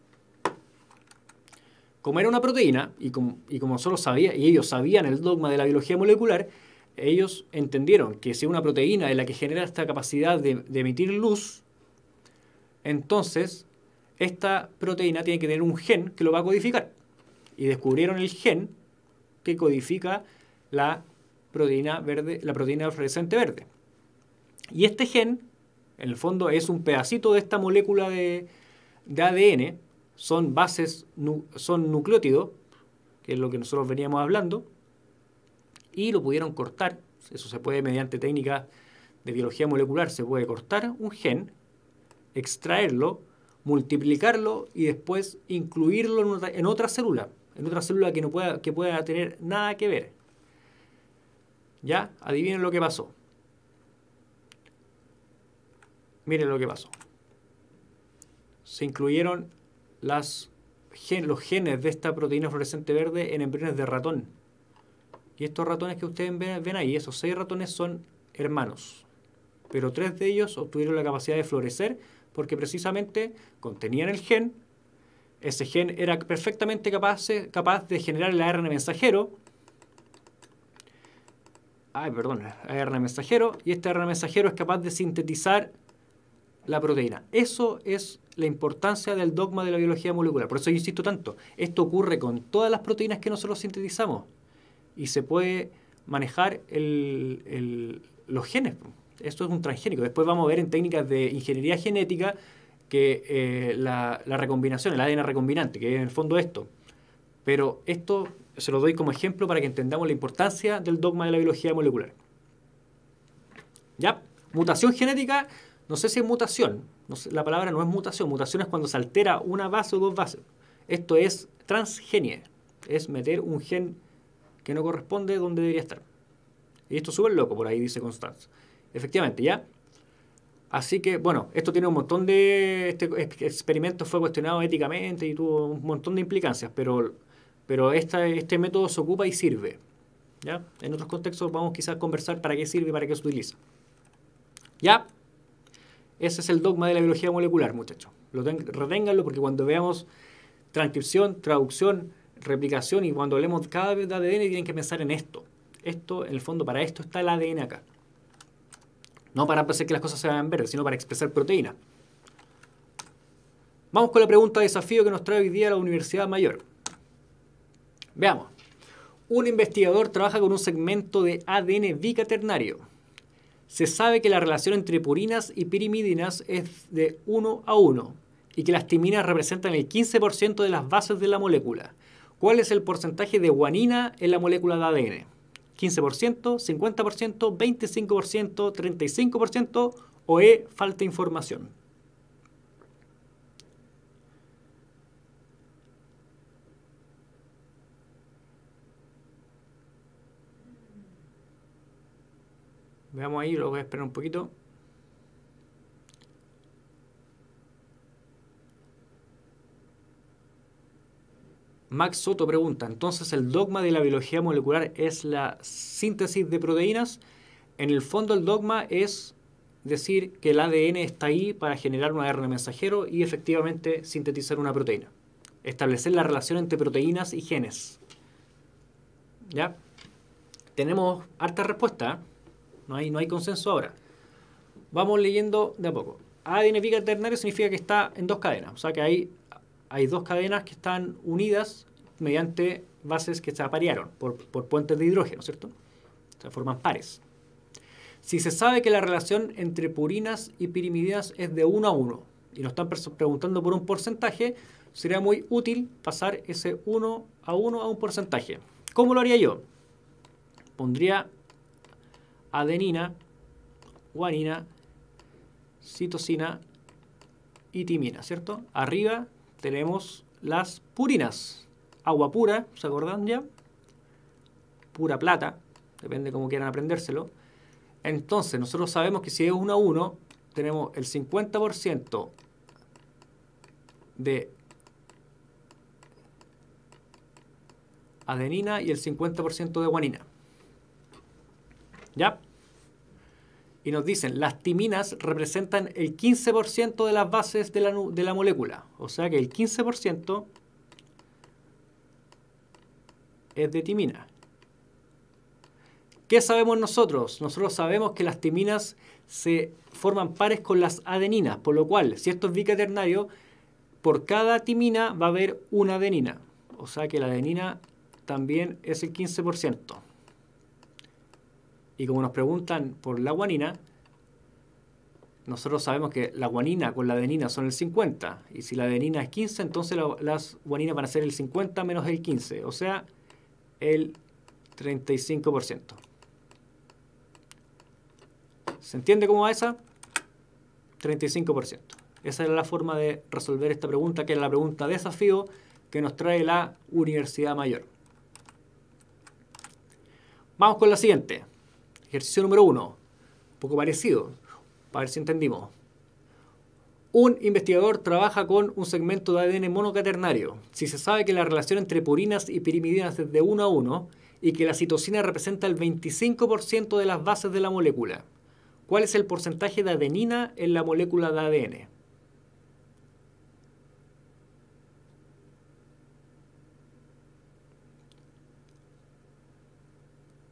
Como era una proteína, y como solo sabía, y ellos sabían el dogma de la biología molecular, ellos entendieron que si una proteína es la que genera esta capacidad de emitir luz, entonces esta proteína tiene que tener un gen que lo va a codificar. Y descubrieron el gen que codifica la proteína verde, la proteína fluorescente verde. Y este gen, en el fondo, es un pedacito de esta molécula de ADN, son bases, son nucleótidos, que es lo que nosotros veníamos hablando, y lo pudieron cortar. Eso se puede, mediante técnicas de biología molecular, se puede cortar un gen, extraerlo, multiplicarlo y después incluirlo en otra célula que pueda tener nada que ver. ¿Ya? Adivinen lo que pasó. Miren lo que pasó. Se incluyeron los genes de esta proteína fluorescente verde en embriones de ratón. Y estos ratones que ustedes ven ahí, esos 6 ratones son hermanos. Pero 3 de ellos obtuvieron la capacidad de florecer porque precisamente contenían el gen. Ese gen era perfectamente capaz de generar el ARN mensajero. ARN mensajero. Y este ARN mensajero es capaz de sintetizar la proteína. Eso es la importancia del dogma de la biología molecular. Por eso yo insisto tanto. Esto ocurre con todas las proteínas que nosotros sintetizamos. Y se puede manejar los genes. Esto es un transgénico. Después vamos a ver en técnicas de ingeniería genética que la recombinación, el ADN recombinante, que es en el fondo esto. Pero esto se lo doy como ejemplo para que entendamos la importancia del dogma de la biología molecular. ¿Ya? Mutación genética, no sé si es mutación. No sé, la palabra no es mutación. Mutación es cuando se altera una base o 2 bases. Esto es transgenie. Es meter un gen que no corresponde donde debería estar. Y esto es súper loco, por ahí dice Constance. Efectivamente, ¿ya? Así que, bueno, esto tiene un montón de... Este experimento fue cuestionado éticamente y tuvo un montón de implicancias, pero este método se ocupa y sirve. ¿Ya? En otros contextos vamos quizás a conversar para qué sirve y para qué se utiliza. ¿Ya? Ese es el dogma de la biología molecular, muchachos. Reténganlo porque cuando veamos transcripción, traducción, replicación y cuando hablemos cada vez de ADN tienen que pensar en esto. Esto, en el fondo, para esto está el ADN acá. No para hacer que las cosas se vean verdes, sino para expresar proteínas. Vamos con la pregunta de desafío que nos trae hoy día la Universidad Mayor. Veamos. Un investigador trabaja con un segmento de ADN bicaternario. Se sabe que la relación entre purinas y pirimidinas es de 1 a 1 y que las timinas representan el 15% de las bases de la molécula. ¿Cuál es el porcentaje de guanina en la molécula de ADN? ¿15%, 50%, 25%, 35% o falta información? Veamos ahí, lo voy a esperar un poquito. Max Soto pregunta, entonces el dogma de la biología molecular es la síntesis de proteínas. En el fondo el dogma es decir que el ADN está ahí para generar un ARN mensajero y efectivamente sintetizar una proteína. Establecer la relación entre proteínas y genes. ¿Ya? Tenemos harta respuesta, ¿eh? No hay consenso ahora. Vamos leyendo de a poco. ADN bicaternario significa que está en 2 cadenas. O sea que hay 2 cadenas que están unidas mediante bases que se aparearon por puentes de hidrógeno, ¿cierto? O sea, forman pares. Si se sabe que la relación entre purinas y pirimidinas es de 1 a 1 y nos están preguntando por un porcentaje, sería muy útil pasar ese 1 a 1 a un porcentaje. ¿Cómo lo haría yo? Pondría adenina, guanina, citosina y timina, ¿cierto? Arriba tenemos las purinas. Agua pura, ¿se acuerdan ya? Pura plata, depende cómo quieran aprendérselo. Entonces, nosotros sabemos que si es 1 a 1, tenemos el 50% de adenina y el 50% de guanina. ¿Ya? Y nos dicen, las timinas representan el 15% de las bases de la molécula. O sea que el 15% es de timina. ¿Qué sabemos nosotros? Nosotros sabemos que las timinas se forman pares con las adeninas, por lo cual, si esto es bicaternario, por cada timina va a haber una adenina. O sea que la adenina también es el 15%. Y como nos preguntan por la guanina, nosotros sabemos que la guanina con la adenina son el 50. Y si la adenina es 15, entonces las guaninas van a ser el 50 menos el 15. O sea, el 35%. ¿Se entiende cómo va esa? 35%. Esa era la forma de resolver esta pregunta, que es la pregunta desafío que nos trae la Universidad Mayor. Vamos con la siguiente. Ejercicio número 1. Un poco parecido, para ver si entendimos. Un investigador trabaja con un segmento de ADN monocaternario. Si se sabe que la relación entre purinas y pirimidinas es de 1 a 1 y que la citosina representa el 25% de las bases de la molécula, ¿cuál es el porcentaje de adenina en la molécula de ADN?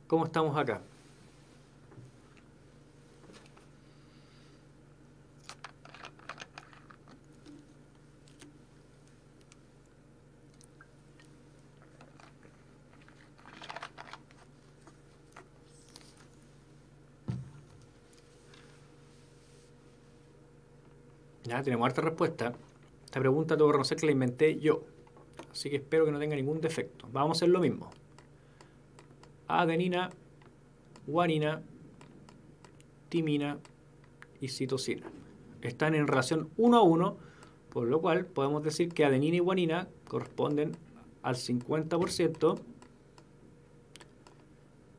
¿Cómo estamos acá? Ya tenemos harta respuesta. Esta pregunta tengo que reconocer que la inventé yo. Así que espero que no tenga ningún defecto. Vamos a hacer lo mismo. Adenina, guanina, timina y citosina. Están en relación 1 a 1, por lo cual podemos decir que adenina y guanina corresponden al 50%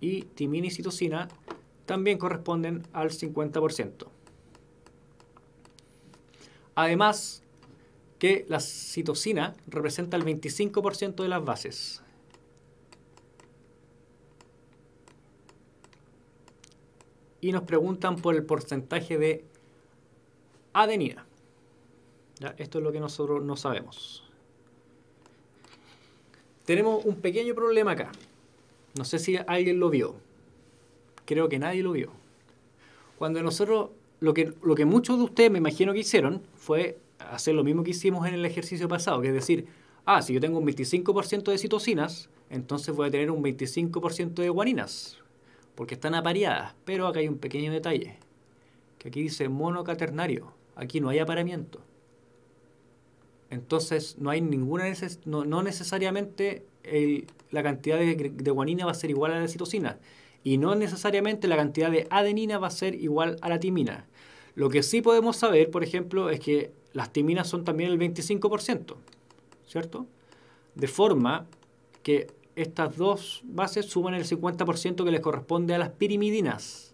y timina y citosina también corresponden al 50%. Además, que la citosina representa el 25% de las bases. Y nos preguntan por el porcentaje de adenina. ¿Ya? Esto es lo que nosotros no sabemos. Tenemos un pequeño problema acá. No sé si alguien lo vio. Creo que nadie lo vio. Cuando nosotros, lo que muchos de ustedes me imagino que hicieron fue hacer lo mismo que hicimos en el ejercicio pasado, que es decir, si yo tengo un 25% de citosinas, entonces voy a tener un 25% de guaninas, porque están apareadas. Pero acá hay un pequeño detalle, que aquí dice monocaternario. Aquí no hay apareamiento. Entonces no hay ninguna no necesariamente la cantidad de guanina va a ser igual a la de citosina. Y no necesariamente la cantidad de adenina va a ser igual a la timina. Lo que sí podemos saber, por ejemplo, es que las timinas son también el 25%, ¿cierto? De forma que estas dos bases suman el 50% que les corresponde a las pirimidinas.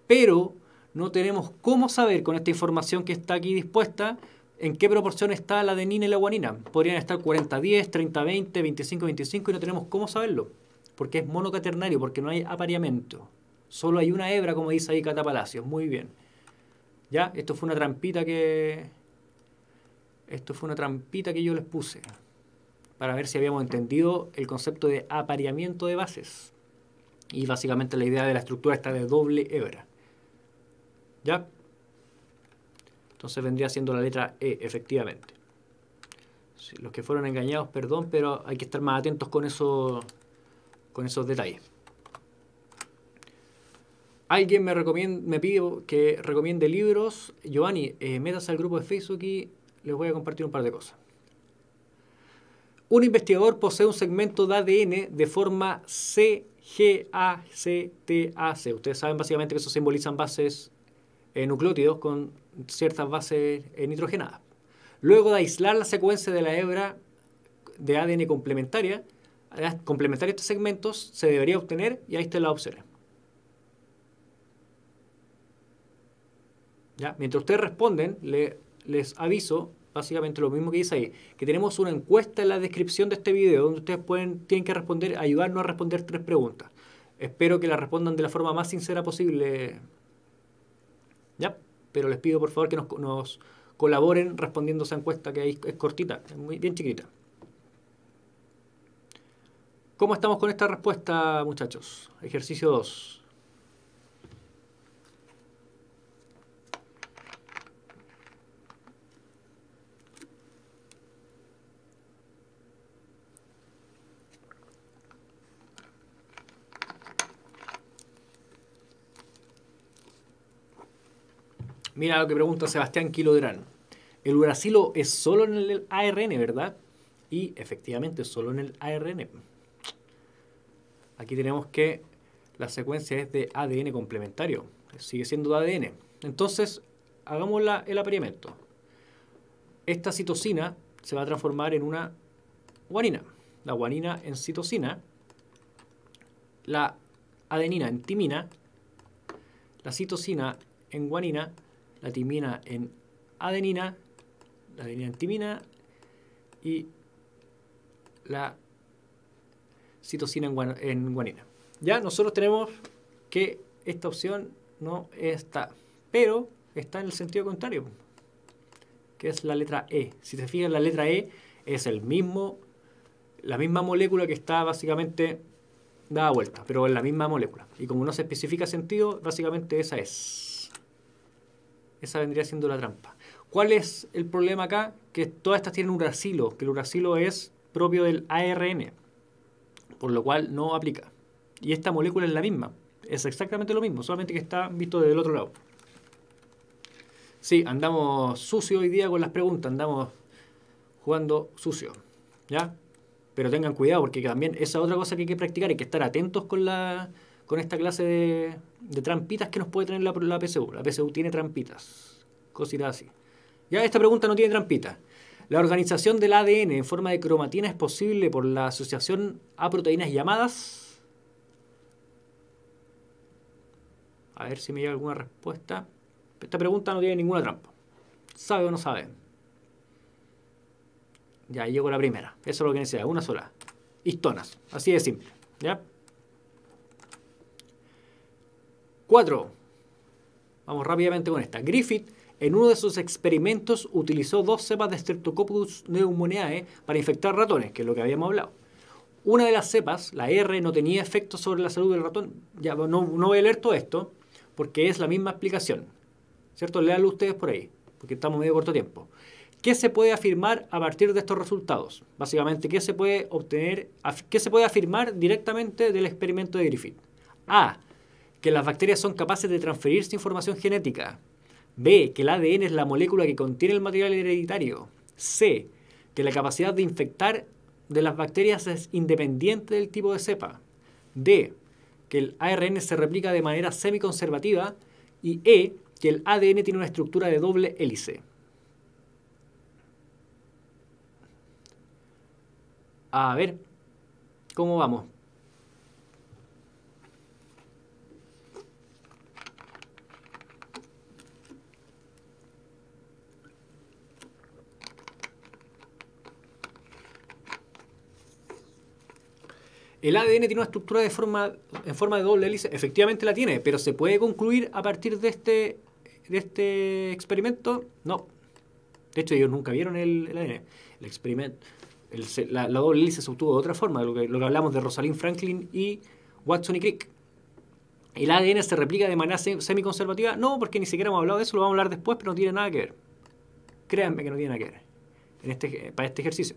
Pero no tenemos cómo saber con esta información que está aquí dispuesta en qué proporción está la adenina y la guanina. Podrían estar 40-10, 30-20, 25-25 y no tenemos cómo saberlo. Porque es monocaternario, porque no hay apareamiento. Solo hay una hebra, como dice ahí Cata Palacios. Muy bien. ¿Ya? Esto fue una trampita que yo les puse para ver si habíamos entendido el concepto de apareamiento de bases. Y básicamente la idea de la estructura está de doble hebra. ¿Ya? Entonces vendría siendo la letra E, efectivamente. Sí, los que fueron engañados, perdón, pero hay que estar más atentos con esos detalles. Alguien me pide que recomiende libros. Giovanni, métase al grupo de Facebook y les voy a compartir un par de cosas. Un investigador posee un segmento de ADN de forma CGACTAC. Ustedes saben básicamente que eso simbolizan bases nucleótidos con ciertas bases nitrogenadas. Luego de aislar la secuencia de la hebra de ADN complementaria a estos segmentos, se debería obtener, y ahí están las opciones. ¿Ya? Mientras ustedes responden, les aviso básicamente lo mismo que dice ahí, que tenemos una encuesta en la descripción de este video donde ustedes tienen que responder, ayudarnos a responder 3 preguntas. Espero que las respondan de la forma más sincera posible. ¿Ya? Pero les pido por favor que nos colaboren respondiendo esa encuesta, que ahí es cortita, es muy bien chiquita. ¿Cómo estamos con esta respuesta, muchachos? Ejercicio 2. Mira lo que pregunta Sebastián Quilodrán. El uracilo es solo en el ARN, ¿verdad? Y efectivamente, solo en el ARN. Aquí tenemos que la secuencia es de ADN complementario. Sigue siendo de ADN. Entonces, hagamos el apareamiento. Esta citosina se va a transformar en una guanina. La guanina en citosina. La adenina en timina. La citosina en guanina. La timina en adenina. La adenina en timina. Y la citosina en guanina. Ya nosotros tenemos que esta opción no está, pero está en el sentido contrario, que es la letra E. Si te fijas, la letra E es la misma molécula que está básicamente dada vuelta, pero es la misma molécula. Y como no se especifica sentido, básicamente esa es. Esa vendría siendo la trampa. ¿Cuál es el problema acá? Que todas estas tienen un uracilo, que el uracilo es propio del ARN, por lo cual no aplica. Y esta molécula es la misma, es exactamente lo mismo, solamente que está visto desde el otro lado. Sí, andamos sucio hoy día con las preguntas, andamos jugando sucio, ¿ya? Pero tengan cuidado porque también esa es otra cosa que hay que practicar, hay que estar atentos con esta clase de trampitas que nos puede tener la PSU. La PSU tiene trampitas, cositas así. Ya esta pregunta no tiene trampitas. La organización del ADN en forma de cromatina es posible por la asociación a proteínas llamadas. A ver si me llega alguna respuesta. Esta pregunta no tiene ninguna trampa. ¿Sabe o no sabe? Ya, llego a la primera. Eso es lo que necesita, una sola. Histonas. Así de simple. ¿Ya? 4. Vamos rápidamente con esta. Griffith, en uno de sus experimentos, utilizó 2 cepas de Streptococcus pneumoniae para infectar ratones, que es lo que habíamos hablado. Una de las cepas, la R, no tenía efecto sobre la salud del ratón. Ya, no voy a leer todo esto, porque es la misma explicación. ¿Cierto? Léanlo ustedes por ahí, porque estamos medio corto tiempo. ¿Qué se puede afirmar a partir de estos resultados? Básicamente, ¿qué se puede obtener, qué se puede afirmar directamente del experimento de Griffith? A. Que las bacterias son capaces de transferirse información genética. B. Que el ADN es la molécula que contiene el material hereditario. C. Que la capacidad de infectar de las bacterias es independiente del tipo de cepa. D. Que el ARN se replica de manera semiconservativa. Y E. Que el ADN tiene una estructura de doble hélice. A ver, ¿cómo vamos? El ADN tiene una estructura en forma de doble hélice. Efectivamente la tiene, pero ¿se puede concluir a partir de este experimento? No. De hecho, ellos nunca vieron el ADN. El experimento, la doble hélice se obtuvo de otra forma, lo que hablamos de Rosalind Franklin y Watson y Crick. ¿El ADN se replica de manera semiconservativa? No, porque ni siquiera hemos hablado de eso, lo vamos a hablar después, pero no tiene nada que ver. Créanme que no tiene nada que ver para este ejercicio.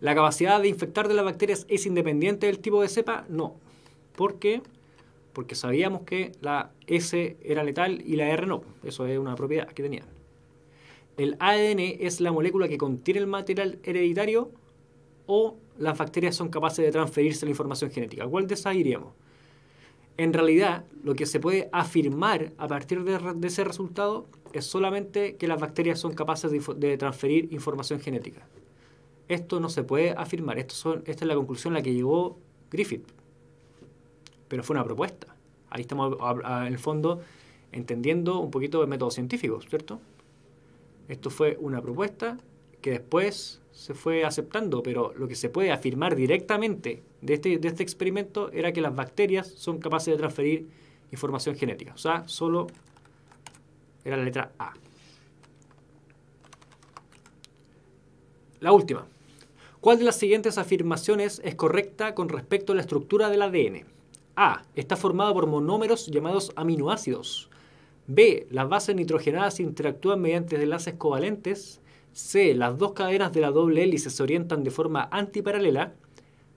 ¿La capacidad de infectar de las bacterias es independiente del tipo de cepa? No. ¿Por qué? Porque sabíamos que la S era letal y la R no. Eso es una propiedad que tenían. ¿El ADN es la molécula que contiene el material hereditario o las bacterias son capaces de transferirse la información genética? ¿Cuál de esas iríamos? En realidad, lo que se puede afirmar a partir de ese resultado es solamente que las bacterias son capaces de transferir información genética. Esto no se puede afirmar. Esta es la conclusión a la que llegó Griffith. Pero fue una propuesta. Ahí estamos, en el fondo, entendiendo un poquito de método científico, ¿cierto? Esto fue una propuesta que después se fue aceptando, pero lo que se puede afirmar directamente de este experimento era que las bacterias son capaces de transferir información genética. O sea, solo era la letra A. La última. ¿Cuál de las siguientes afirmaciones es correcta con respecto a la estructura del ADN? A. Está formado por monómeros llamados aminoácidos. B. Las bases nitrogenadas interactúan mediante enlaces covalentes. C. Las dos cadenas de la doble hélice se orientan de forma antiparalela.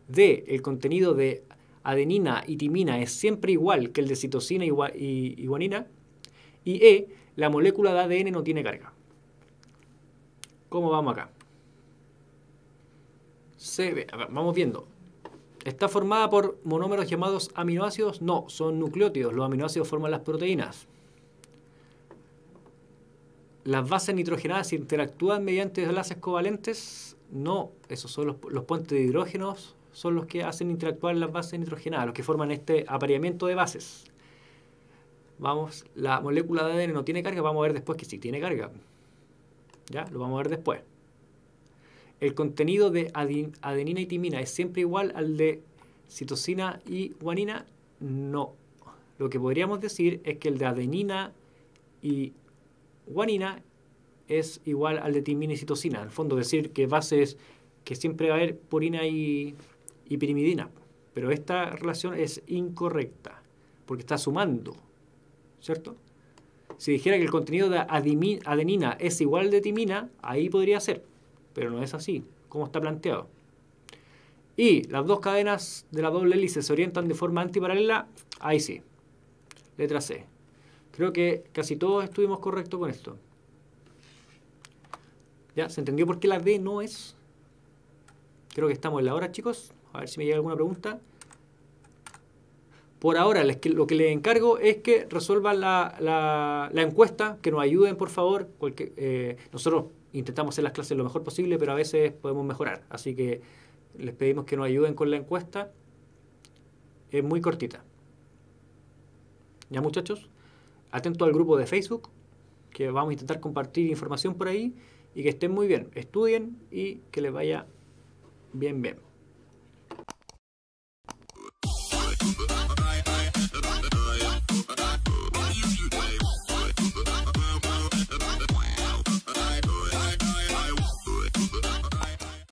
D. El contenido de adenina y timina es siempre igual que el de citosina y guanina. Y E. la molécula de ADN no tiene carga. ¿Cómo vamos acá? Vamos viendo. ¿Está formada por monómeros llamados aminoácidos? No, son nucleótidos. Los aminoácidos forman las proteínas. ¿Las bases nitrogenadas interactúan mediante enlaces covalentes? No, esos son los puentes de hidrógenos, son los que hacen interactuar las bases nitrogenadas, los que forman este apareamiento de bases. Vamos, la molécula de ADN no tiene carga, vamos a ver después que sí tiene carga. ¿Ya? Lo vamos a ver después. ¿El contenido de adenina y timina es siempre igual al de citosina y guanina? No. Lo que podríamos decir es que el de adenina y guanina es igual al de timina y citosina. En el fondo, decir que bases que siempre va a haber purina y pirimidina. Pero esta relación es incorrecta, porque está sumando, ¿cierto? Si dijera que el contenido de adenina es igual al de timina, ahí podría ser, pero no es así, como está planteado. Y las dos cadenas de la doble hélice se orientan de forma antiparalela, ahí sí. Letra C. Creo que casi todos estuvimos correctos con esto. ¿Ya? ¿Se entendió por qué la D no es? Creo que estamos en la hora, chicos. A ver si me llega alguna pregunta. Por ahora, lo que les encargo es que resuelvan la encuesta, que nos ayuden, por favor. Nosotros intentamos hacer las clases lo mejor posible, pero a veces podemos mejorar. Así que les pedimos que nos ayuden con la encuesta. Es muy cortita. ¿Ya, muchachos? Atentos al grupo de Facebook, que vamos a intentar compartir información por ahí. Y que estén muy bien. Estudien y que les vaya bien, bien.